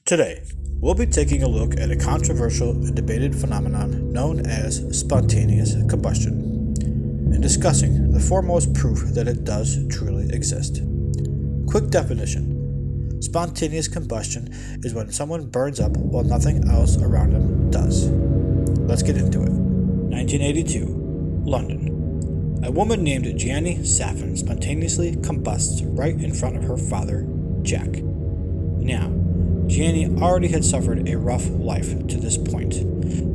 Today, we'll be taking a look at a controversial and debated phenomenon known as spontaneous combustion, and discussing the foremost proof that it does truly exist. Quick definition: spontaneous combustion is when someone burns up while nothing else around them does. Let's get into it. 1982, London. A woman named Jeannie Saffin spontaneously combusts right in front of her father, Jack. Now, Jeannie already had suffered a rough life to this point.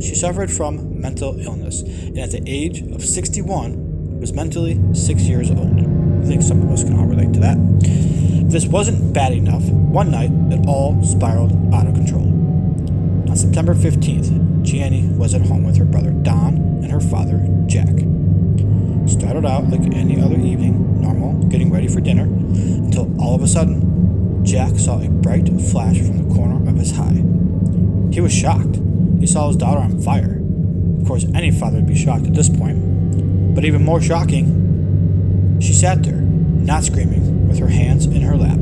She suffered from mental illness, and at the age of 61, was mentally 6 years old. I think some of us can all relate to that. If this wasn't bad enough, one night it all spiraled out of control. On September 15th, Jeannie was at home with her brother Don and her father, Jack. Started out like any other evening, normal, getting ready for dinner, until all of a sudden, Jack saw a bright flash from the corner of his eye. He was shocked. He saw his daughter on fire. Of course, any father would be shocked at this point. But even more shocking, she sat there, not screaming, with her hands in her lap.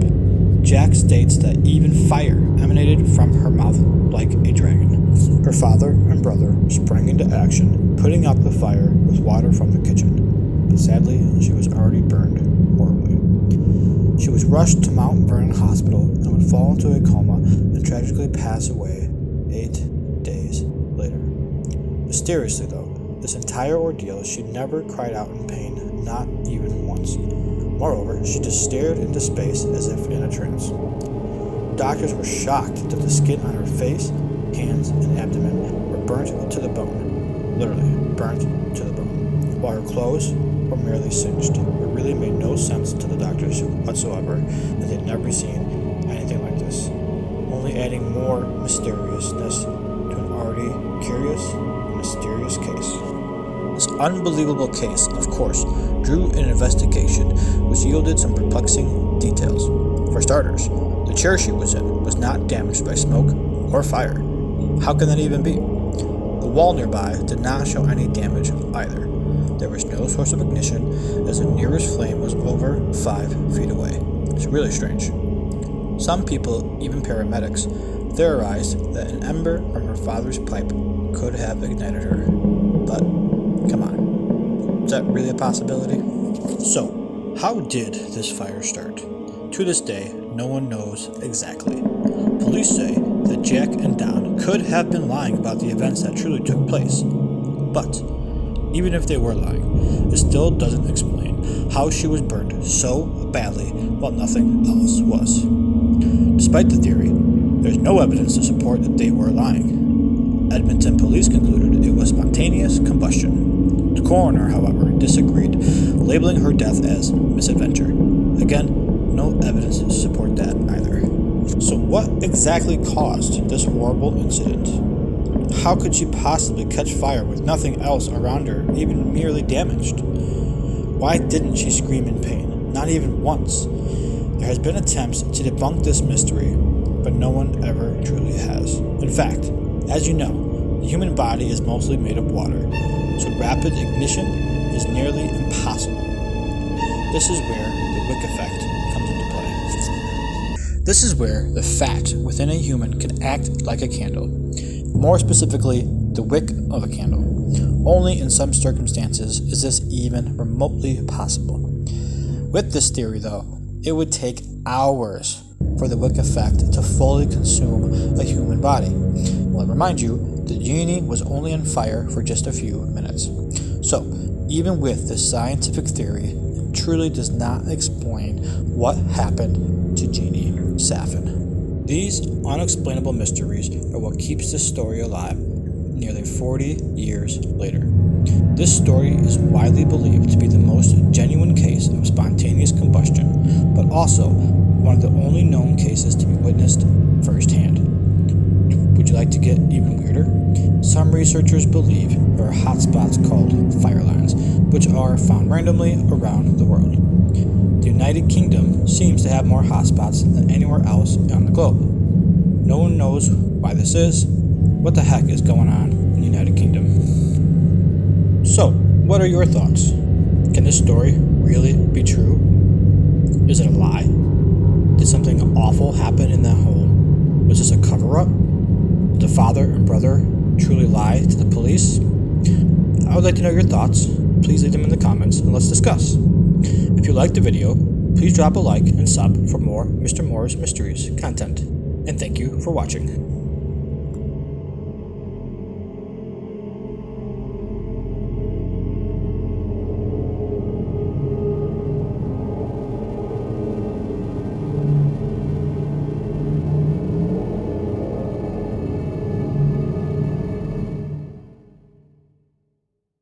Jack states that even fire emanated from her mouth like a dragon. Her father and brother sprang into action, putting out the fire with water from the kitchen. But sadly, she was already burned horribly. She was rushed to Mount Vernon Hospital and would fall into a coma and tragically pass away 8 days later. Mysteriously, though, this entire ordeal, she never cried out in pain, not even once. Moreover, she just stared into space as if in a trance. Doctors were shocked that the skin on her face, hands, and abdomen were burnt to the bone. Literally, burnt to the bone. While her clothes were merely singed. It really made no sense to the doctors whatsoever that they'd never seen anything like this, only adding more mysteriousness to an already curious and mysterious case. This unbelievable case, of course, drew an investigation which yielded some perplexing details. For starters, the chair she was in was not damaged by smoke or fire. How can that even be? The wall nearby did not show any damage either. There was no source of ignition, as the nearest flame was over 5 feet away. It's really strange. Some people, even paramedics, theorized that an ember from her father's pipe could have ignited her. But, come on, is that really a possibility? So, how did this fire start? To this day, no one knows exactly. Police say that Jack and Don could have been lying about the events that truly took place. But, even if they were lying, it still doesn't explain how she was burned so badly while nothing else was. Despite the theory, there's no evidence to support that they were lying. Edmonton police concluded it was spontaneous combustion. The coroner, however, disagreed, labeling her death as misadventure. Again, no evidence to support that either. So what exactly caused this horrible incident? How could she possibly catch fire with nothing else around her, even merely damaged? Why didn't she scream in pain? Not even once. There has been attempts to debunk this mystery, but no one ever truly has. In fact, as you know, the human body is mostly made of water, so rapid ignition is nearly impossible. This is where the wick effect comes into play. This is where the fat within a human can act like a candle. More specifically, the wick of a candle. Only in some circumstances is this even remotely possible. With this theory, though, it would take hours for the wick effect to fully consume a human body. Well, remind you, the Jeannie was only on fire for just a few minutes. So, even with this scientific theory, it truly does not explain what happened to Jeannie Saffin. These unexplainable mysteries are what keeps this story alive nearly 40 years later. This story is widely believed to be the most genuine case of spontaneous combustion, but also one of the only known cases to be witnessed firsthand. Would you like to get even weirder? Some researchers believe there are hotspots called fire lines, which are found randomly around the world. The United Kingdom seems to have more hotspots than anywhere else on the globe. No one knows why this is. What the heck is going on in the United Kingdom? So, what are your thoughts? Can this story really be true? Is it a lie? Did something awful happen in that home? Was this a cover cover-up? Did the father and brother truly lie to the police? I would like to know your thoughts. Please leave them in the comments and let's discuss. If you liked the video, please drop a like and sub for more Mr. Moore's Mysteries content. And thank you for watching.